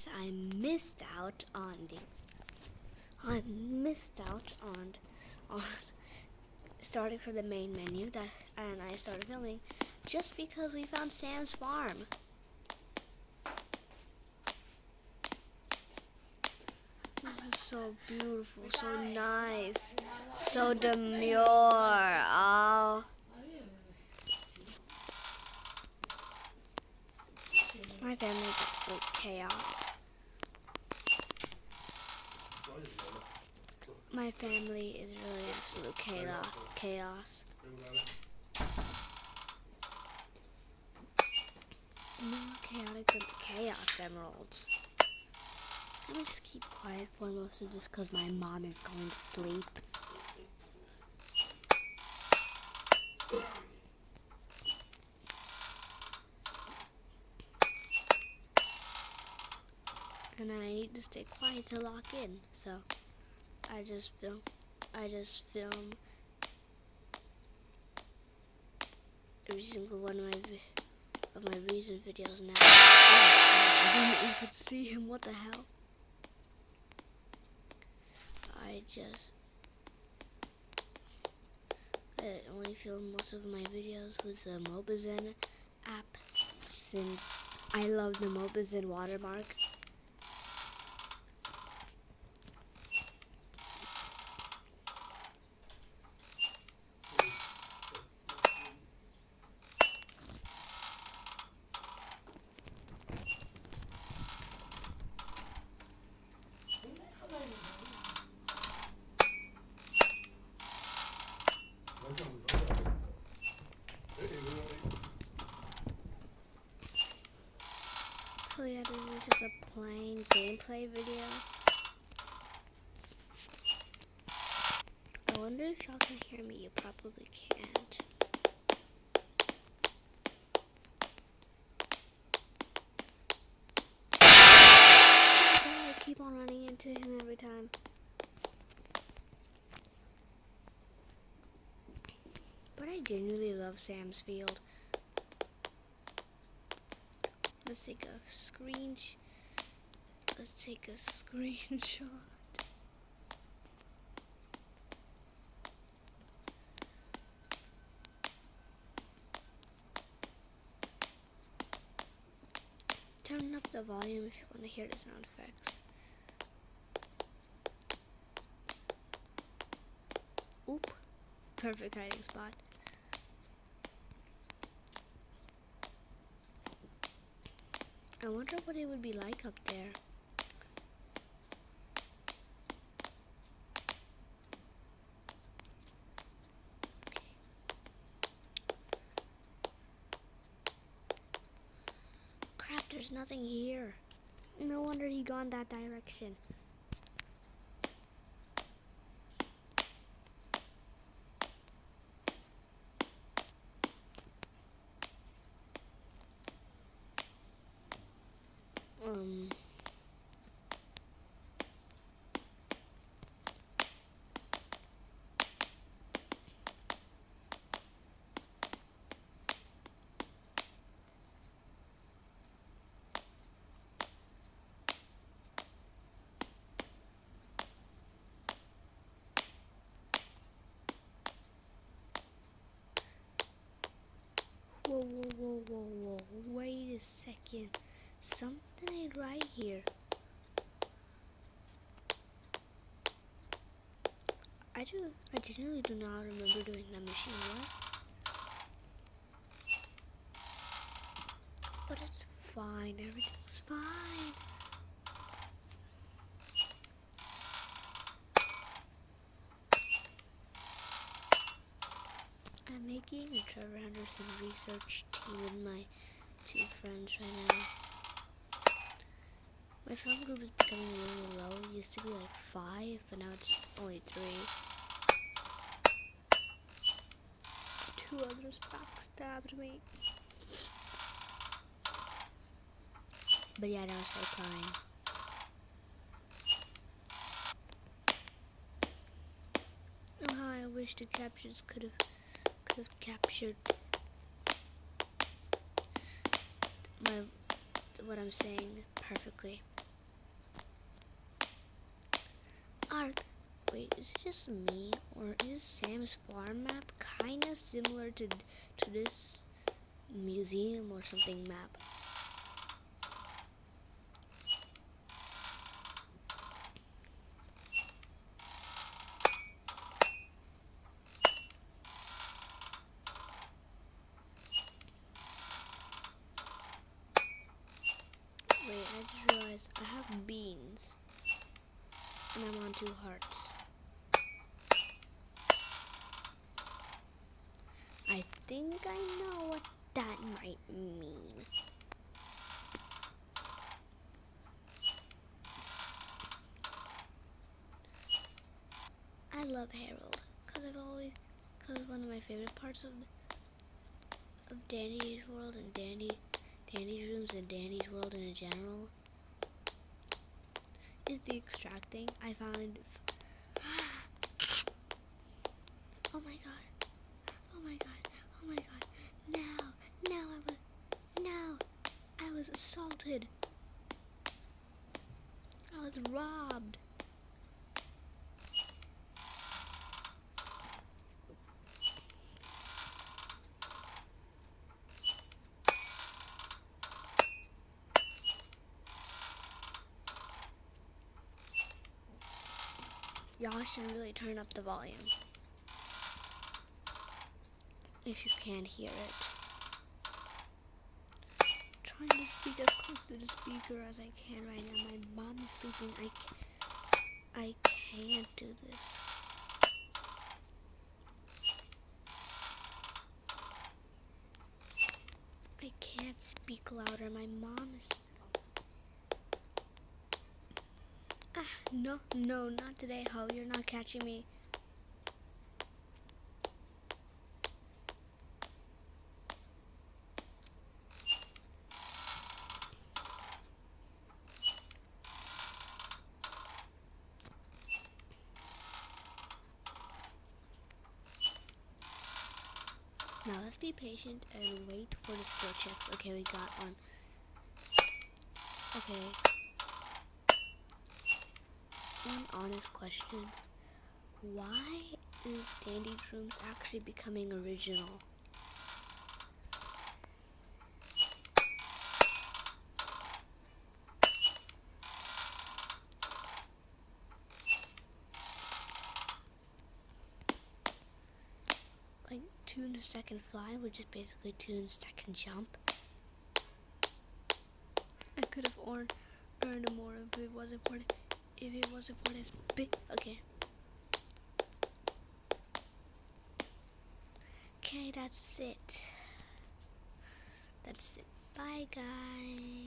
guys, I missed out on starting from the main menu and I started filming just because we found Sam's farm. This is so beautiful, so nice, so demure. Oh. My family's absolute chaos. My family is really absolute chaos. More chaotic than the Chaos Emeralds. I'm gonna just keep quiet for most of this because my mom is going to sleep. And I need to stay quiet to lock in, so I just film every single one of my recent videos now. I didn't even see him, what the hell? I only film most of my videos with the Mobizen app since I love the Mobizen watermark. So yeah, this is just a plain gameplay video. I wonder if y'all can hear me. You probably can't. I keep on running into him every time. But I genuinely love Sam's Field. Let's take a screenshot. Turn up the volume if you want to hear the sound effects. Oop. Perfect hiding spot. I wonder what it would be like up there. Crap, there's nothing here. No wonder he gone that direction. Whoa, wait a second. Something ain't right here. I genuinely do not remember doing that machine what? But it's fine, everything's fine. I'm making a Trevor Henderson research team with my 2 friends right now. My film group is becoming really low. It used to be like 5, but now it's only 3. 2 others backstabbed me. But yeah, now I start crying. Oh, how I wish the captions could have captured what I'm saying perfectly. Ark, wait, is it just me, or is Sam's farm map kind of similar to this museum or something map? Wait, I just realized I have beans, and I'm on 2 hearts. I think I know what that might mean. I love Harold, cause one of my favorite parts of Dandy's world and Dandy's rooms and Dandy's world in general is the extracting. I found. Oh my god! Oh my god! Oh my god! Now I was assaulted. I was robbed. Y'all should really turn up the volume if you can't hear it. Trying to speak as close to the speaker as I can right now. My mom is sleeping. I can't do this. I can't speak louder. My mom is. No, not today, ho. You're not catching me. Now let's be patient and wait for the skill checks. Okay, we got one. Okay. One honest question. Why is Dandy's Rooms actually becoming original? Like 2 in a second fly, which is basically 2 in a second jump. I could have earned more if it wasn't for this big. Okay. Okay, that's it. Bye, guys.